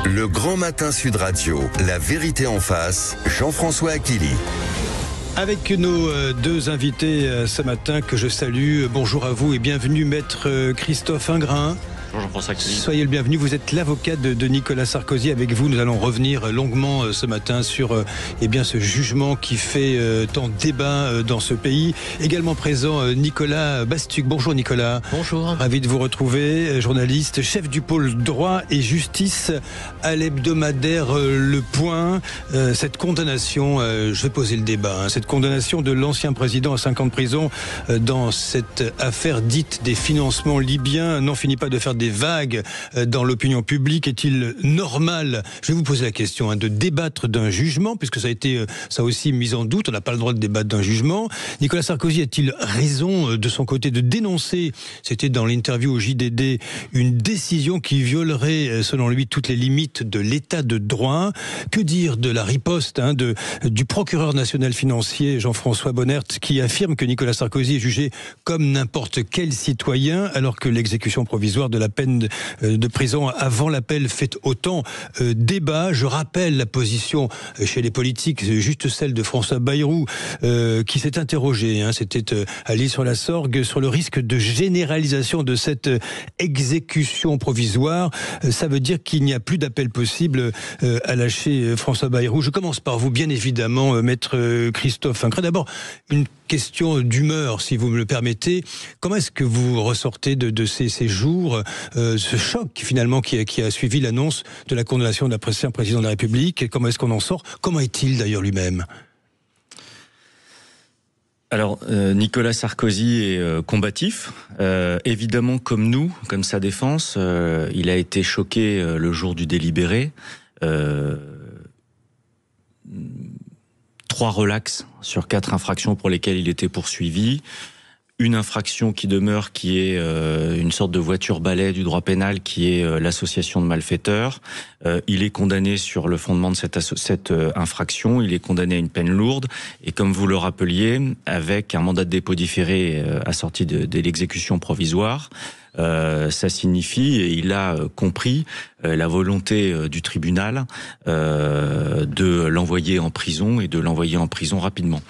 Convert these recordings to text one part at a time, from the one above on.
Le Grand Matin Sud Radio, la vérité en face, Jean-François Achilly. Avec nos deux invités ce matin que je salue, bonjour à vous et bienvenue Maître Christophe Ingrain. Bonjour Jean-François Achilly. Soyez le bienvenu, vous êtes l'avocat de Nicolas Sarkozy. Avec vous, nous allons revenir longuement ce matin sur ce jugement qui fait tant débat dans ce pays. Également présent Nicolas Bastuc. Bonjour Nicolas. Bonjour. Ravi de vous retrouver, journaliste, chef du pôle droit et justice à l'hebdomadaire Le Point. Cette condamnation, je vais poser le débat, cette condamnation de l'ancien président à 5 ans de prison dans cette affaire dite des financements libyens n'en finit pas de faire des vagues dans l'opinion publique. Est-il normal, je vais vous poser la question, de débattre d'un jugement, puisque ça a été ça aussi mis en doute, on n'a pas le droit de débattre d'un jugement. Nicolas Sarkozy a-t-il raison de son côté de dénoncer, c'était dans l'interview au JDD, une décision qui violerait selon lui toutes les limites de l'état de droit? Que dire de la riposte du procureur national financier Jean-François Bonnert, qui affirme que Nicolas Sarkozy est jugé comme n'importe quel citoyen, alors que l'exécution provisoire de la peine de prison avant l'appel fait autant débat. Je rappelle la position chez les politiques, juste celle de François Bayrou, qui s'est interrogé, c'était à l'Île-sur-la-Sorgue, sur le risque de généralisation de cette exécution provisoire. Ça veut dire qu'il n'y a plus d'appel possible à lâcher François Bayrou. Je commence par vous, bien évidemment, Maître Christophe Ingrain. D'abord, une question d'humeur, si vous me le permettez. Comment est-ce que vous ressortez de ces jours, ce choc finalement qui a suivi l'annonce de la condamnation de l'ancien président de la République? Comment est-ce qu'on en sort? Comment est-il d'ailleurs lui-même? Alors, Nicolas Sarkozy est combatif. Évidemment, comme nous, comme sa défense, il a été choqué le jour du délibéré. 3 relax sur 4 infractions pour lesquelles il était poursuivi. Une infraction qui demeure, qui est une sorte de voiture-balai du droit pénal, qui est l'association de malfaiteurs. Il est condamné sur le fondement de cette infraction. Il est condamné à une peine lourde. Et comme vous le rappeliez, avec un mandat de dépôt différé assorti de l'exécution provisoire, ça signifie, et il a compris la volonté du tribunal de l'envoyer en prison et de l'envoyer en prison rapidement.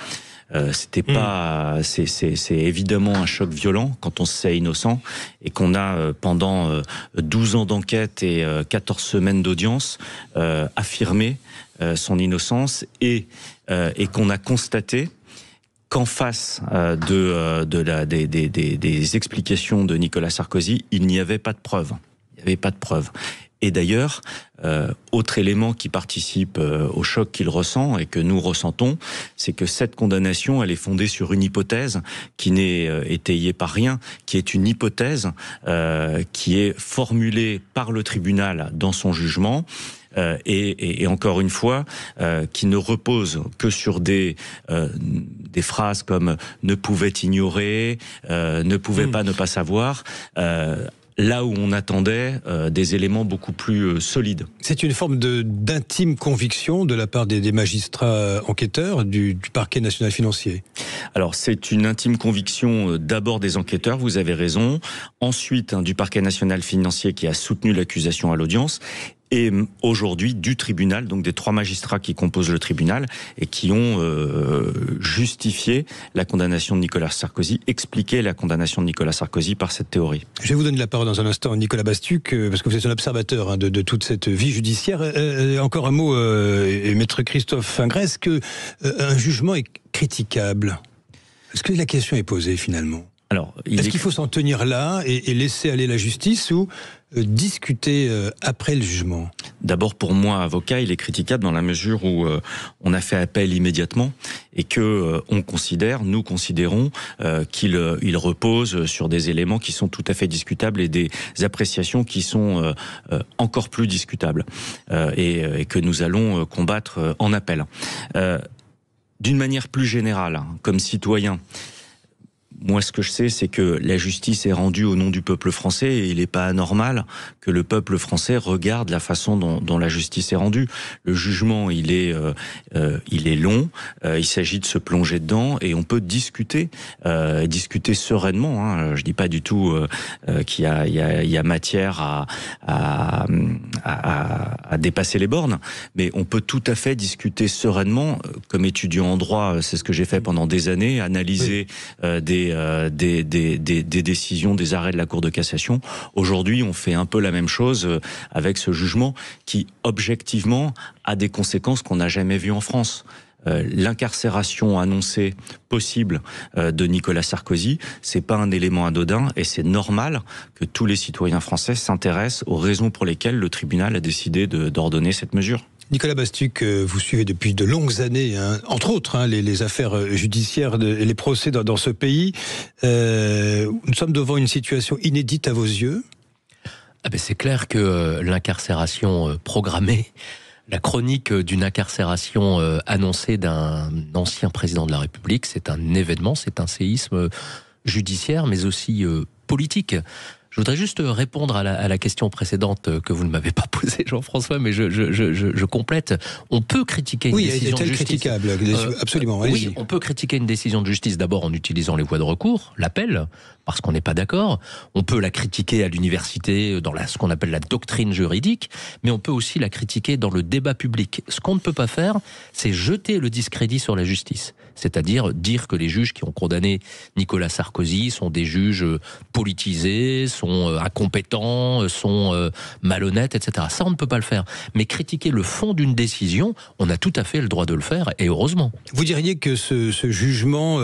C'est évidemment un choc violent quand on se sait innocent et qu'on a pendant 12 ans d'enquête et 14 semaines d'audience affirmé son innocence et qu'on a constaté qu'en face des explications de Nicolas Sarkozy, il n'y avait pas de preuves. Il n'y avait pas de preuves. Et d'ailleurs, autre élément qui participe au choc qu'il ressent et que nous ressentons, c'est que cette condamnation, elle est fondée sur une hypothèse qui n'est étayée par rien, qui est une hypothèse qui est formulée par le tribunal dans son jugement. Et encore une fois, qui ne repose que sur des phrases comme ne pouvait ignorer, ne pouvait pas ne pas savoir. Là où on attendait des éléments beaucoup plus solides. C'est une forme d'intime conviction de la part des magistrats enquêteurs du parquet national financier. Alors c'est une intime conviction d'abord des enquêteurs, vous avez raison, ensuite du parquet national financier qui a soutenu l'accusation à l'audience, et aujourd'hui du tribunal, donc des 3 magistrats qui composent le tribunal et qui ont justifié la condamnation de Nicolas Sarkozy, expliqué la condamnation de Nicolas Sarkozy par cette théorie. Je vais vous donner la parole dans un instant, Nicolas Bastuc, parce que vous êtes un observateur de toute cette vie judiciaire. Encore un mot, Maître Christophe Ingrain, est-ce que un jugement est critiquable? Est-ce que la question est posée finalement? Alors, est-ce qu'il faut s'en tenir là et laisser aller la justice ou discuter après le jugement? D'abord, pour moi, avocat, il est critiquable dans la mesure où on a fait appel immédiatement et que nous considérons qu'il repose sur des éléments qui sont tout à fait discutables et des appréciations qui sont encore plus discutables et que nous allons combattre en appel. D'une manière plus générale, comme citoyen, Moi, ce que je sais, c'est que la justice est rendue au nom du peuple français et il n'est pas anormal que le peuple français regarde la façon dont la justice est rendue. Le jugement, il est long. Il s'agit de se plonger dedans et on peut discuter sereinement. Hein. Je dis pas du tout qu'il y a matière à dépasser les bornes, mais on peut tout à fait discuter sereinement. Comme étudiant en droit, c'est ce que j'ai fait pendant des années, analyser des décisions, des arrêts de la Cour de cassation. Aujourd'hui, on fait un peu la même chose avec ce jugement qui, objectivement, a des conséquences qu'on n'a jamais vues en France. L'incarcération annoncée possible de Nicolas Sarkozy, c'est pas un élément anodin et c'est normal que tous les citoyens français s'intéressent aux raisons pour lesquelles le tribunal a décidé d'ordonner cette mesure. Nicolas Bastuc, vous suivez depuis de longues années, entre autres, les affaires judiciaires et les procès dans ce pays. Nous sommes devant une situation inédite à vos yeux. C'est clair que l'incarcération programmée, la chronique d'une incarcération annoncée d'un ancien président de la République, c'est un événement, c'est un séisme judiciaire, mais aussi politique. Je voudrais juste répondre à la question précédente que vous ne m'avez pas posée, Jean-François, mais je complète. On peut critiquer une décision de justice. Critiquable, absolument. Oui, on peut critiquer une décision de justice d'abord en utilisant les voies de recours, l'appel, parce qu'on n'est pas d'accord. On peut la critiquer à l'université dans ce qu'on appelle la doctrine juridique, mais on peut aussi la critiquer dans le débat public. Ce qu'on ne peut pas faire, c'est jeter le discrédit sur la justice. C'est-à-dire dire que les juges qui ont condamné Nicolas Sarkozy sont des juges politisés, sont incompétents, sont malhonnêtes, etc. Ça, on ne peut pas le faire. Mais critiquer le fond d'une décision, on a tout à fait le droit de le faire, et heureusement. Vous diriez que ce jugement,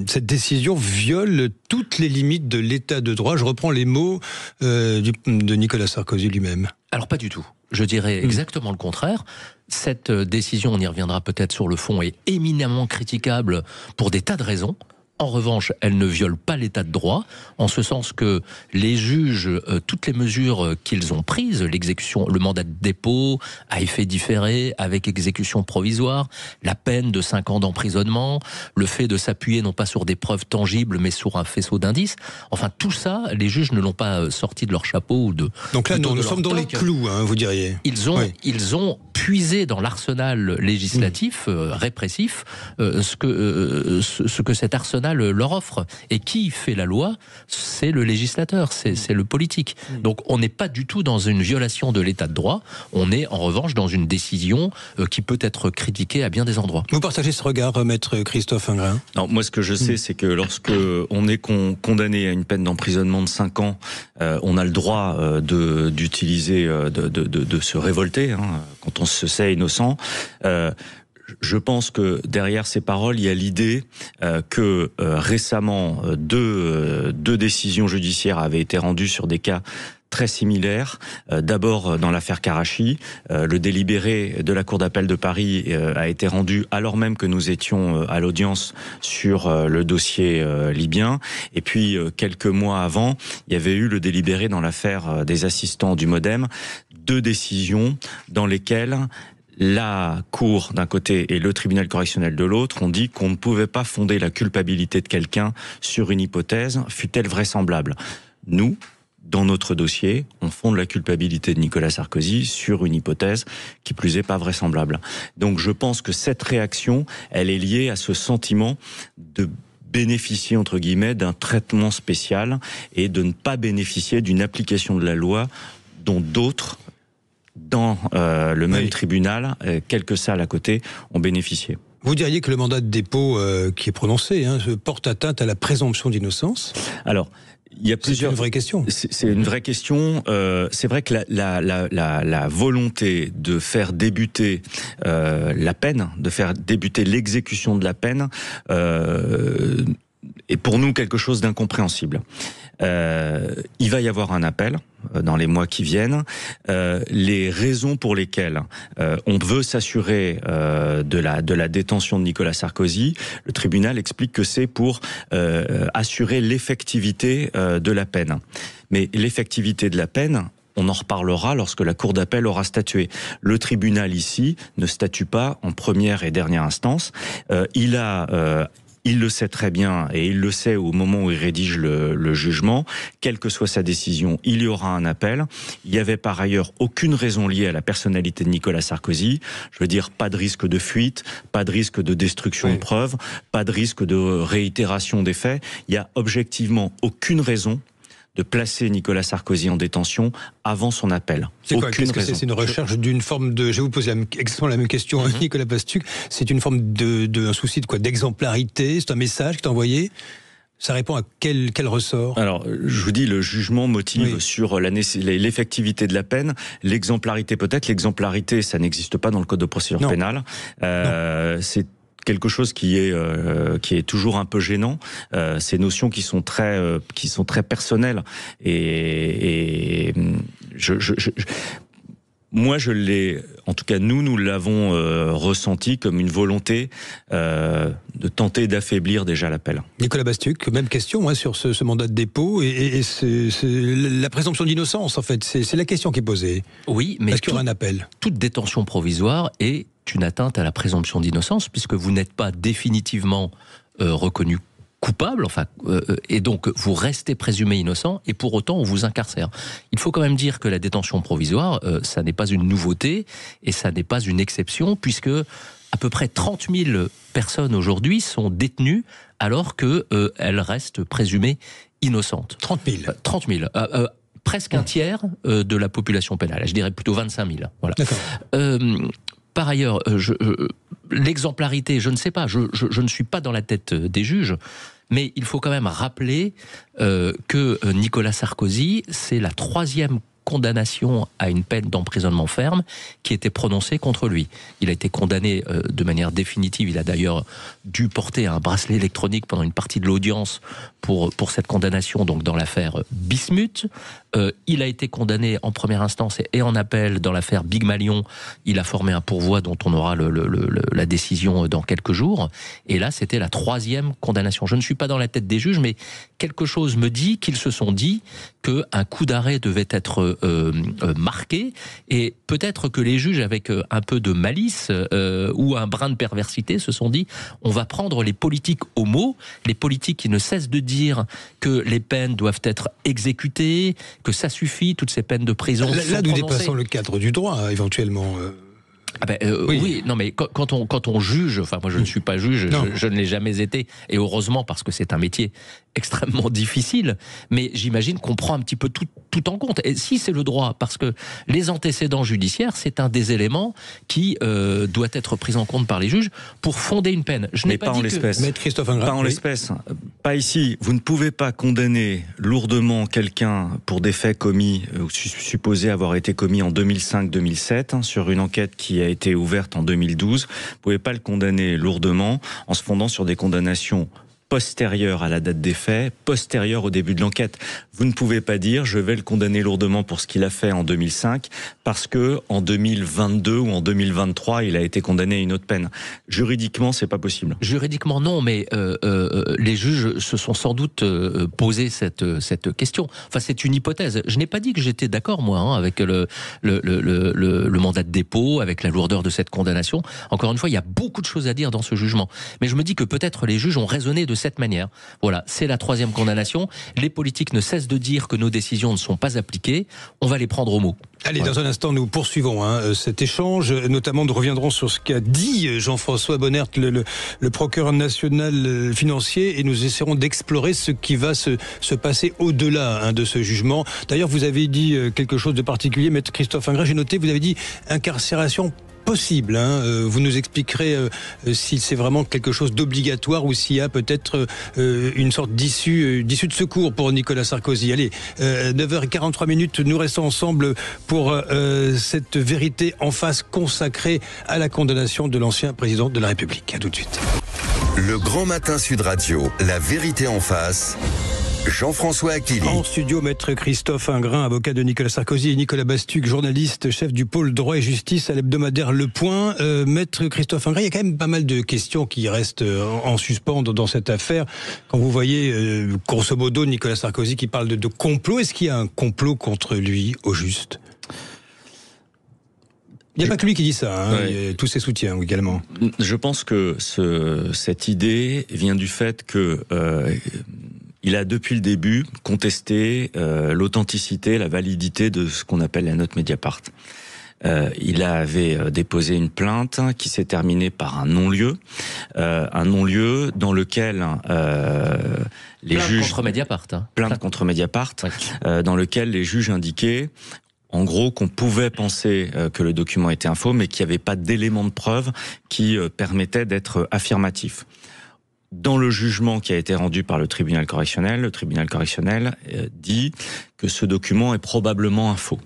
cette décision viole toutes les limites de l'état de droit. Je reprends les mots de Nicolas Sarkozy lui-même. Alors pas du tout. Je dirais exactement le contraire. Cette décision, on y reviendra peut-être sur le fond, est éminemment critiquable pour des tas de raisons. En revanche, elle ne viole pas l'état de droit, en ce sens que les juges, toutes les mesures qu'ils ont prises, l'exécution, le mandat de dépôt à effet différé, avec exécution provisoire, la peine de 5 ans d'emprisonnement, le fait de s'appuyer non pas sur des preuves tangibles, mais sur un faisceau d'indices, enfin tout ça, les juges ne l'ont pas sorti de leur chapeau ou de... Donc là, nous sommes dans les clous, vous diriez. Ils ont puisé dans l'arsenal législatif, répressif, ce que cet arsenal leur offre. Et qui fait la loi? C'est le législateur, c'est le politique. Donc on n'est pas du tout dans une violation de l'état de droit, on est en revanche dans une décision qui peut être critiquée à bien des endroits. Vous partagez ce regard, maître Christophe Ingrand? Non, moi ce que je sais, c'est que lorsque on est condamné à une peine d'emprisonnement de 5 ans, on a le droit d'utiliser, de se révolter, quand on se sait innocent. Je pense que derrière ces paroles, il y a l'idée que récemment, deux décisions judiciaires avaient été rendues sur des cas très similaires. D'abord, dans l'affaire Karachi, le délibéré de la Cour d'appel de Paris a été rendu alors même que nous étions à l'audience sur le dossier libyen. Et puis, quelques mois avant, il y avait eu le délibéré dans l'affaire des assistants du MoDem. 2 décisions dans lesquelles la Cour d'un côté et le tribunal correctionnel de l'autre ont dit qu'on ne pouvait pas fonder la culpabilité de quelqu'un sur une hypothèse, fût-elle vraisemblable. Nous, dans notre dossier, on fonde la culpabilité de Nicolas Sarkozy sur une hypothèse qui plus est pas vraisemblable. Donc je pense que cette réaction, elle est liée à ce sentiment de bénéficier, entre guillemets, d'un traitement spécial et de ne pas bénéficier d'une application de la loi dont d'autres dans le même tribunal, quelques salles à côté, ont bénéficié. Vous diriez que le mandat de dépôt qui est prononcé porte atteinte à la présomption d'innocence? Alors, il y a plusieurs... C'est une vraie question. C'est une vraie question. C'est vrai que la volonté de faire débuter la peine, de faire débuter l'exécution de la peine, est pour nous quelque chose d'incompréhensible. Il va y avoir un appel dans les mois qui viennent. Les raisons pour lesquelles on veut s'assurer de la détention de Nicolas Sarkozy, le tribunal explique que c'est pour assurer l'effectivité de la peine. Mais l'effectivité de la peine, on en reparlera lorsque la Cour d'appel aura statué. Le tribunal ici ne statue pas en première et dernière instance. Il il le sait très bien et il le sait au moment où il rédige le jugement. Quelle que soit sa décision, il y aura un appel. Il y avait par ailleurs aucune raison liée à la personnalité de Nicolas Sarkozy. Je veux dire, pas de risque de fuite, pas de risque de destruction de preuves, pas de risque de réitération des faits. Il y a objectivement aucune raison de placer Nicolas Sarkozy en détention avant son appel. C'est quoi? Qu'est-ce que c'est une recherche d'une forme de... Je vais vous poser exactement la même question, Nicolas Bastuc. C'est une forme un souci de quoi? D'exemplarité? C'est un message qui est envoyé? Ça répond à quel ressort? Alors, je vous dis, le jugement motive sur l'effectivité de la peine, l'exemplarité peut-être. L'exemplarité, ça n'existe pas dans le code de procédure pénale. C'est quelque chose qui est toujours un peu gênant. Ces notions qui sont très personnelles et moi, je l'ai, en tout cas nous l'avons ressenti comme une volonté de tenter d'affaiblir déjà l'appel. Nicolas Bastuc, même question sur ce mandat de dépôt et c'est la présomption d'innocence en fait. C'est la question qui est posée. Oui, mais est-ce qu'il y aura un appel? Toute détention provisoire est une atteinte à la présomption d'innocence puisque vous n'êtes pas définitivement reconnu coupable, et donc vous restez présumé innocent et pour autant on vous incarcère. Il faut quand même dire que la détention provisoire, ça n'est pas une nouveauté et ça n'est pas une exception puisque à peu près 30 000 personnes aujourd'hui sont détenues alors qu'elles restent présumées innocentes. 30 000 30 000. Presque un tiers de la population pénale. Je dirais plutôt 25 000. Voilà. D'accord. Par ailleurs, l'exemplarité, je ne sais pas, je ne suis pas dans la tête des juges, mais il faut quand même rappeler que Nicolas Sarkozy, c'est la 3e condamnation à une peine d'emprisonnement ferme qui était prononcée contre lui. Il a été condamné de manière définitive. Il a d'ailleurs dû porter un bracelet électronique pendant une partie de l'audience pour cette condamnation, donc dans l'affaire Bismuth. Il a été condamné en première instance et en appel dans l'affaire Big Malion. Il a formé un pourvoi dont on aura la décision dans quelques jours. Et là, c'était la 3e condamnation. Je ne suis pas dans la tête des juges, mais quelque chose me dit qu'ils se sont dit qu'un coup d'arrêt devait être marqué, et peut-être que les juges, avec un peu de malice ou un brin de perversité, se sont dit on va prendre les politiques au mot, les politiques qui ne cessent de dire que les peines doivent être exécutées, que ça suffit, toutes ces peines de prison. Là, nous dépassons le cadre du droit, éventuellement. Oui, non, mais quand on juge, enfin moi je ne suis pas juge, je ne l'ai jamais été, et heureusement parce que c'est un métier extrêmement difficile, mais j'imagine qu'on prend un petit peu tout en compte. Et si c'est le droit, parce que les antécédents judiciaires, c'est un des éléments qui doit être pris en compte par les juges pour fonder une peine. Je n'ai pas dit que... Maître Christophe Ingrand, pas en l'espèce, pas ici. Vous ne pouvez pas condamner lourdement quelqu'un pour des faits commis, supposés avoir été commis en 2005-2007, sur une enquête qui a été ouverte en 2012. Vous ne pouvez pas le condamner lourdement en se fondant sur des condamnations postérieure à la date des faits, postérieure au début de l'enquête. Vous ne pouvez pas dire je vais le condamner lourdement pour ce qu'il a fait en 2005 parce que en 2022 ou en 2023 il a été condamné à une autre peine. Juridiquement, c'est pas possible. Juridiquement non, mais les juges se sont sans doute posé cette question. Enfin, c'est une hypothèse. Je n'ai pas dit que j'étais d'accord moi avec le mandat de dépôt, avec la lourdeur de cette condamnation. Encore une fois, il y a beaucoup de choses à dire dans ce jugement. Mais je me dis que peut-être les juges ont raisonné de cette manière. Voilà, c'est la 3e condamnation. Les politiques ne cessent de dire que nos décisions ne sont pas appliquées. On va les prendre au mot. Allez, dans un instant, nous poursuivons cet échange. Notamment, nous reviendrons sur ce qu'a dit Jean-François Bonnert, le procureur national financier, et nous essaierons d'explorer ce qui va se passer au-delà de ce jugement. D'ailleurs, vous avez dit quelque chose de particulier, Maître Christophe Ingrand. J'ai noté, vous avez dit incarcération possible. Vous nous expliquerez si c'est vraiment quelque chose d'obligatoire ou s'il y a peut-être une sorte d'issue de secours pour Nicolas Sarkozy. Allez, 9h43, nous restons ensemble pour cette vérité en face consacrée à la condamnation de l'ancien président de la République. À tout de suite. Le Grand Matin Sud Radio, la vérité en face. Jean-François Achili. En studio, Maître Christophe Ingrand, avocat de Nicolas Sarkozy, et Nicolas Bastuc, journaliste, chef du pôle droit et justice à l'hebdomadaire Le Point. Maître Christophe Ingrand, il y a quand même pas mal de questions qui restent en suspens dans cette affaire. Quand vous voyez, grosso modo, Nicolas Sarkozy qui parle de complot, est-ce qu'il y a un complot contre lui, au juste ? Il n'y a pas que lui qui dit ça, hein. Ouais. Il y a tous ses soutiens également. Je pense que cette idée vient du fait que il a depuis le début contesté l'authenticité, la validité de ce qu'on appelle la note Mediapart. Il avait déposé une plainte qui s'est terminée par un non-lieu dans lequel les plainte juges contre Mediapart. plainte contre Mediapart, Ouais. dans lequel les juges indiquaient en gros qu'on pouvait penser que le document était un faux, mais qu'il n'y avait pas d'éléments de preuve qui permettaient d'être affirmatifs. Dans le jugement qui a été rendu par le tribunal correctionnel dit que ce document est probablement un faux.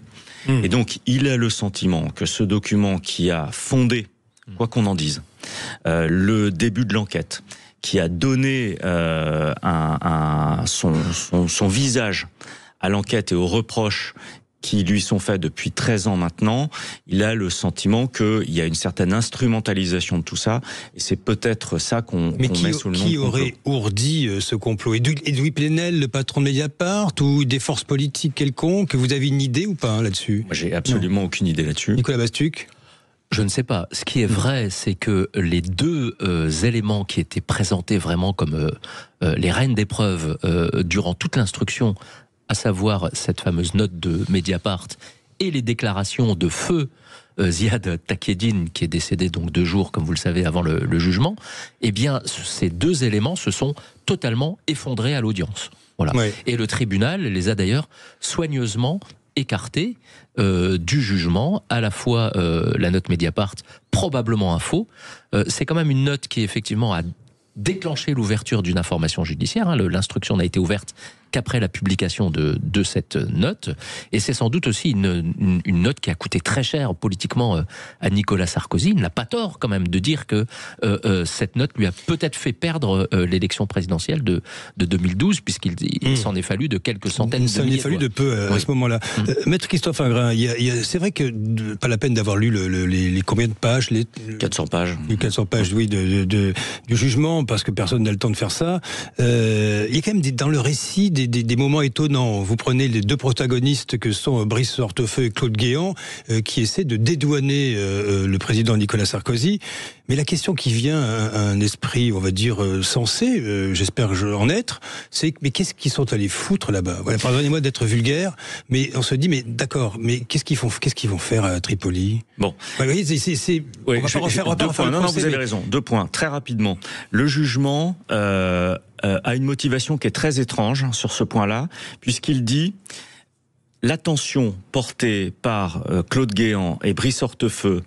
Et donc, il a le sentiment que ce document qui a fondé, quoi qu'on en dise, le début de l'enquête, qui a donné son visage à l'enquête et aux reproches qui lui sont faits depuis 13 ans maintenant, il a le sentiment qu'il y a une certaine instrumentalisation de tout ça, et c'est peut-être ça qu'on met sous le nom de qui complot. aurait ourdi ce complot? Edoui Plenel, le patron de Mediapart, ou des forces politiques quelconques? Vous avez une idée ou pas là-dessus? Moi, j'ai absolument aucune idée là-dessus. Nicolas Bastuc? Je ne sais pas. Ce qui est vrai, c'est que les deux éléments qui étaient présentés vraiment comme les reines des preuves durant toute l'instruction, à savoir cette fameuse note de Mediapart et les déclarations de feu Ziad Takieddine, qui est décédé donc 2 jours, comme vous le savez, avant le jugement, eh bien, ces deux éléments se sont totalement effondrés à l'audience. Voilà. Ouais. Et le tribunal les a d'ailleurs soigneusement écartés du jugement, à la fois la note Mediapart, probablement un faux. C'est quand même une note qui effectivement a déclenché l'ouverture d'une information judiciaire. Hein. L'instruction n'a été ouverte qu'après la publication de cette note. Et c'est sans doute aussi une note qui a coûté très cher politiquement à Nicolas Sarkozy. Il n'a pas tort quand même de dire que cette note lui a peut-être fait perdre l'élection présidentielle de 2012, puisqu'il s'en est fallu de quelques centaines de milliers. Il s'en est fallu de peu à ce moment-là. Maître Christophe Ingrin, c'est vrai que pas la peine d'avoir lu les combien de pages, 400 pages. 400 pages, oui, du jugement, parce que personne n'a le temps de faire ça. Il y a quand même dans le récit des moments étonnants. Vous prenez les deux protagonistes que sont Brice Hortefeux et Claude Guéant, qui essaient de dédouaner le président Nicolas Sarkozy. Mais la question qui vient à un esprit, on va dire, sensé, j'espère en être, c'est mais qu'est-ce qu'ils sont allés foutre là-bas? Voilà, pardonnez-moi d'être vulgaire, mais on se dit, mais d'accord, mais qu'est-ce qu'ils vont faire à Tripoli? Bon. Vous voyez, Oui, on va pas refaire le non, procès, vous avez raison. 2 points, très rapidement. Le jugement a une motivation qui est très étrange sur ce point-là, puisqu'il dit l'attention portée par Claude Guéant et Brice Hortefeux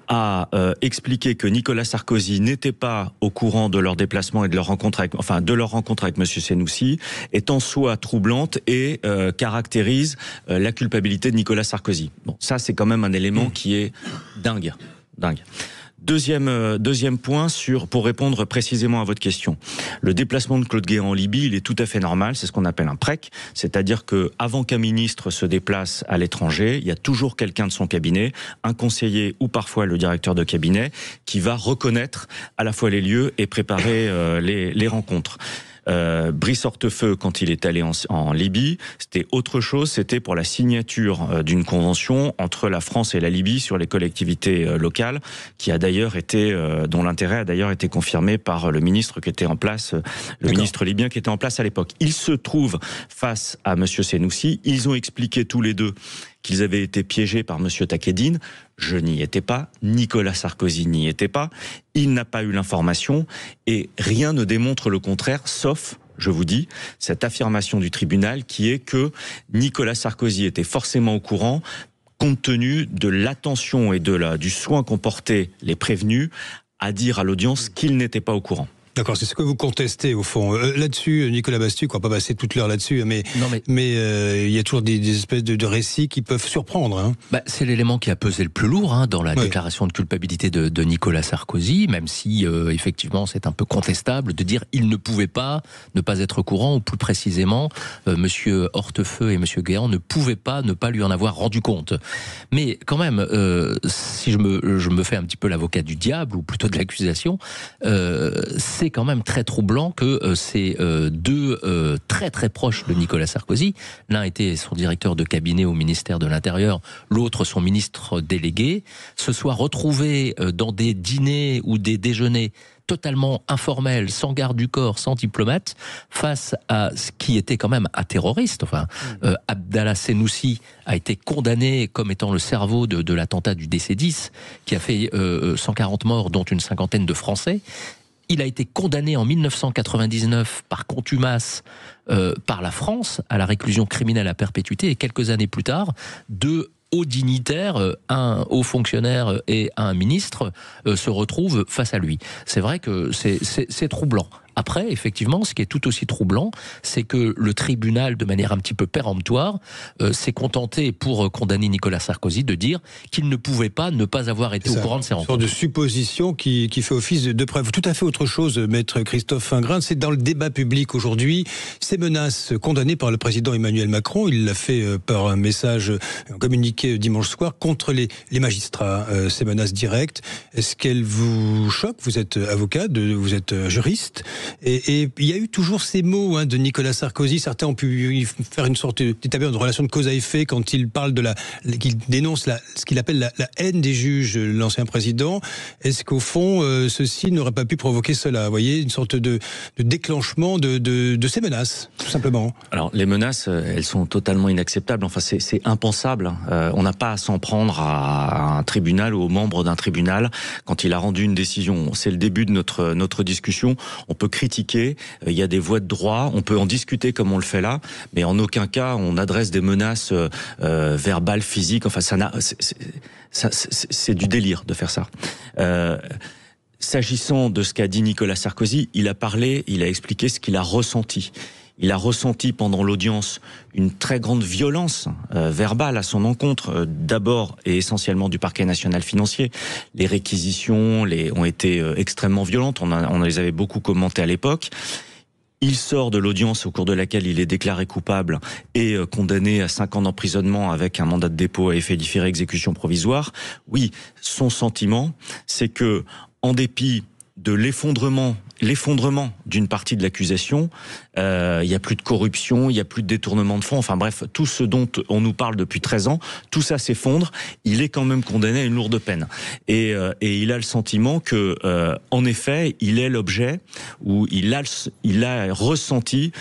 à expliquer que Nicolas Sarkozy n'était pas au courant de leur déplacement et de leur rencontre avec Monsieur Senoussi est en soi troublante et caractérise la culpabilité de Nicolas Sarkozy. Bon, ça c'est quand même un élément qui est dingue. Deuxième point pour répondre précisément à votre question. Le déplacement de Claude Guéant en Libye, il est tout à fait normal, c'est ce qu'on appelle un PREC, c'est-à-dire que avant qu'un ministre se déplace à l'étranger, il y a toujours quelqu'un de son cabinet, un conseiller ou parfois le directeur de cabinet, qui va reconnaître à la fois les lieux et préparer les rencontres. Brice Hortefeux, quand il est allé en Libye, c'était autre chose, c'était pour la signature d'une convention entre la France et la Libye sur les collectivités locales, qui a d'ailleurs été, dont l'intérêt a d'ailleurs été confirmé par le ministre qui était en place, le ministre libyen qui était en place à l'époque. Il se trouve face à Monsieur Senoussi, ils ont expliqué tous les deux qu'ils avaient été piégés par Monsieur Takieddine. Je n'y étais pas, Nicolas Sarkozy n'y était pas, il n'a pas eu l'information et rien ne démontre le contraire, sauf, je vous dis, cette affirmation du tribunal qui est que Nicolas Sarkozy était forcément au courant compte tenu de l'attention et du soin qu'ont porté les prévenus à dire à l'audience qu'il n'était pas au courant. D'accord, c'est ce que vous contestez au fond. Là-dessus, Nicolas Bastuc, on va pas passer toute l'heure là-dessus, mais il y a toujours des espèces de récits qui peuvent surprendre. Hein. C'est l'élément qui a pesé le plus lourd dans la déclaration de culpabilité de Nicolas Sarkozy, même si effectivement c'est un peu contestable de dire il ne pouvait pas ne pas être au courant, ou plus précisément, Monsieur Hortefeux et Monsieur Guéant ne pouvaient pas ne pas lui en avoir rendu compte. Mais quand même, si je me fais un petit peu l'avocat du diable, ou plutôt de l'accusation, c'est c'est quand même très troublant que ces deux très très proches de Nicolas Sarkozy, l'un était son directeur de cabinet au ministère de l'Intérieur, l'autre son ministre délégué, se soient retrouvés dans des dîners ou des déjeuners totalement informel, sans garde du corps, sans diplomate, face à ce qui était quand même un terroriste. Enfin, Abdallah Senussi a été condamné comme étant le cerveau de l'attentat du DC-10, qui a fait 140 morts, dont une cinquantaine de Français. Il a été condamné en 1999 par contumace par la France à la réclusion criminelle à perpétuité, et quelques années plus tard, deux hauts dignitaires, un haut fonctionnaire et un ministre, se retrouvent face à lui. C'est vrai que c'est troublant. Après, effectivement, ce qui est tout aussi troublant, c'est que le tribunal, de manière un petit peu péremptoire, s'est contenté, pour condamner Nicolas Sarkozy, de dire qu'il ne pouvait pas ne pas avoir été au courant de ces rencontres. Une sorte de supposition qui fait office de preuve. Tout à fait autre chose, maître Christophe Ingrand, c'est dans le débat public aujourd'hui, ces menaces condamnées par le président Emmanuel Macron, il l'a fait par un message, un communiqué dimanche soir, contre les magistrats, ces menaces directes. Est-ce qu'elles vous choquent? Vous êtes avocat, vous êtes juriste. Et il y a eu toujours ces mots de Nicolas Sarkozy. Certains ont pu faire une sorte d'établir une relation de cause à effet quand il parle qu'il dénonce ce qu'il appelle la haine des juges, l'ancien président. Est-ce qu'au fond, ceci n'aurait pas pu provoquer cela? Vous voyez, une sorte de déclenchement de ces menaces, tout simplement. Alors, les menaces, elles sont totalement inacceptables. Enfin, c'est impensable. On n'a pas à s'en prendre à un tribunal ou aux membres d'un tribunal quand il a rendu une décision. C'est le début de notre discussion. On peut critiquer, il y a des voies de droit, on peut en discuter comme on le fait là, mais en aucun cas on adresse des menaces verbales, physiques. Enfin, c'est du délire de faire ça. S'agissant de ce qu'a dit Nicolas Sarkozy, il a expliqué ce qu'il a ressenti. Il a ressenti pendant l'audience une très grande violence verbale à son encontre, d'abord et essentiellement du parquet national financier. Les réquisitions ont été extrêmement violentes, on les avait beaucoup commentées à l'époque. Il sort de l'audience au cours de laquelle il est déclaré coupable et condamné à 5 ans d'emprisonnement avec un mandat de dépôt à effet différé, exécution provisoire. Oui, son sentiment, c'est que, en dépit de l'effondrement d'une partie de l'accusation, il y a plus de corruption, il y a plus de détournement de fonds, enfin bref, tout ce dont on nous parle depuis 13 ans, tout ça s'effondre, il est quand même condamné à une lourde peine. Et il a le sentiment que, en effet, il est l'objet, ou il a ressenti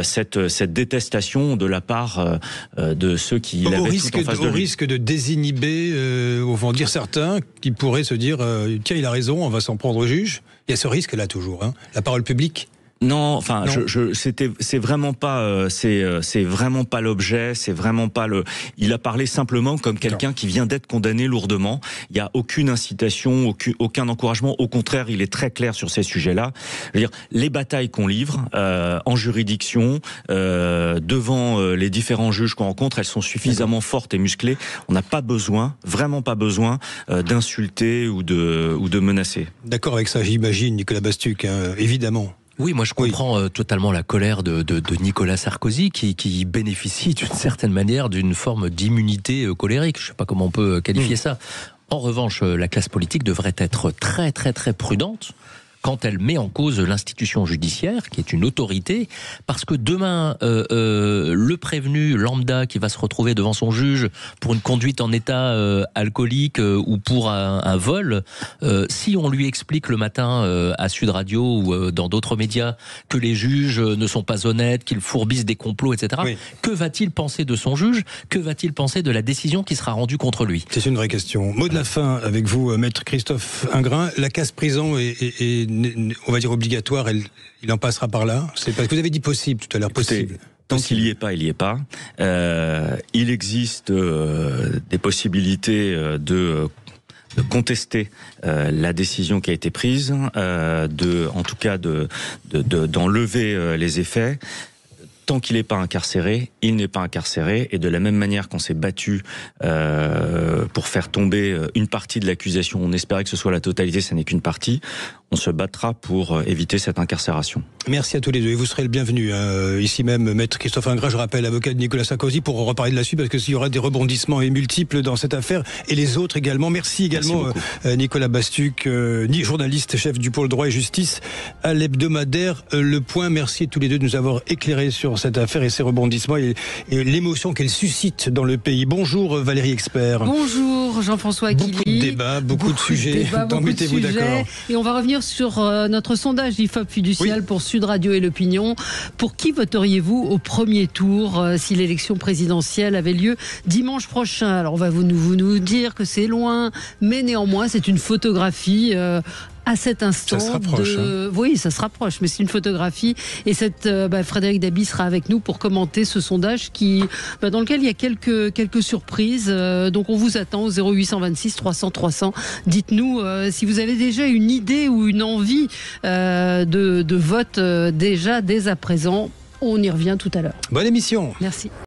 cette détestation de la part de ceux qui l'avaient tout en face de lui. Au risque de désinhiber, vont dire certains, qui pourraient se dire, tiens, il a raison, on va s'en prendre au juge. Il y a ce risque-là toujours, la parole publique. Non, enfin, non. C'est vraiment pas l'objet, c'est vraiment pas le. Il a parlé simplement comme quelqu'un qui vient d'être condamné lourdement. Il y a aucune incitation, aucun encouragement. Au contraire, il est très clair sur ces sujets-là. Je veux dire, les batailles qu'on livre en juridiction, devant les différents juges qu'on rencontre, elles sont suffisamment fortes et musclées. On n'a pas besoin, vraiment pas besoin, d'insulter ou de menacer. D'accord avec ça, j'imagine, Nicolas Bastuc, évidemment. Oui, moi je comprends totalement la colère de Nicolas Sarkozy qui bénéficie d'une certaine manière d'une forme d'immunité colérique. Je ne sais pas comment on peut qualifier ça. En revanche, la classe politique devrait être très très très prudente quand elle met en cause l'institution judiciaire, qui est une autorité, parce que demain, le prévenu lambda qui va se retrouver devant son juge pour une conduite en état alcoolique ou pour un vol, si on lui explique le matin à Sud Radio ou dans d'autres médias que les juges ne sont pas honnêtes, qu'ils fourbissent des complots, etc., que va-t-il penser de son juge? Que va-t-il penser de la décision qui sera rendue contre lui? C'est une vraie question. Mot de la fin avec vous, maître Christophe Ingrand. La case prison est on va dire obligatoire, il en passera par là. C'est parce que vous avez dit possible tout à l'heure, possible. Tant qu'il y est pas, il y est pas. Il existe des possibilités de contester la décision qui a été prise, en tout cas d'enlever les effets. tant qu'il n'est pas incarcéré, il n'est pas incarcéré. Et de la même manière qu'on s'est battu pour faire tomber une partie de l'accusation, on espérait que ce soit la totalité, ça n'est qu'une partie, on se battra pour éviter cette incarcération. Merci à tous les deux et vous serez le bienvenu. Ici même, maître Christophe Ingres, je rappelle, avocat de Nicolas Sarkozy, pour reparler de la suite, parce que s'il y aura des rebondissements et multiples dans cette affaire, et les autres également. Merci également Nicolas Bastuc, journaliste, chef du pôle droit et justice à l'hebdomadaire Le Point. Merci à tous les deux de nous avoir éclairés sur cette affaire et ses rebondissements et l'émotion qu'elle suscite dans le pays. Bonjour Valérie Expert. Bonjour Jean-François Guilly. Beaucoup de débats, beaucoup de sujets. Donc mettez-vous d'accord. Et on va revenir sur notre sondage IFOP fiducial pour Sud Radio et l'Opinion. Pour qui voteriez-vous au premier tour si l'élection présidentielle avait lieu dimanche prochain? Alors on va vous nous dire que c'est loin, mais néanmoins c'est une photographie à cet instant. Ça se rapproche. Oui, ça se rapproche, mais c'est une photographie. Et Frédéric Dabi sera avec nous pour commenter ce sondage dans lequel il y a quelques surprises. Donc on vous attend au 0826 300 300. Dites-nous si vous avez déjà une idée ou une envie de vote déjà dès à présent. On y revient tout à l'heure. Bonne émission. Merci.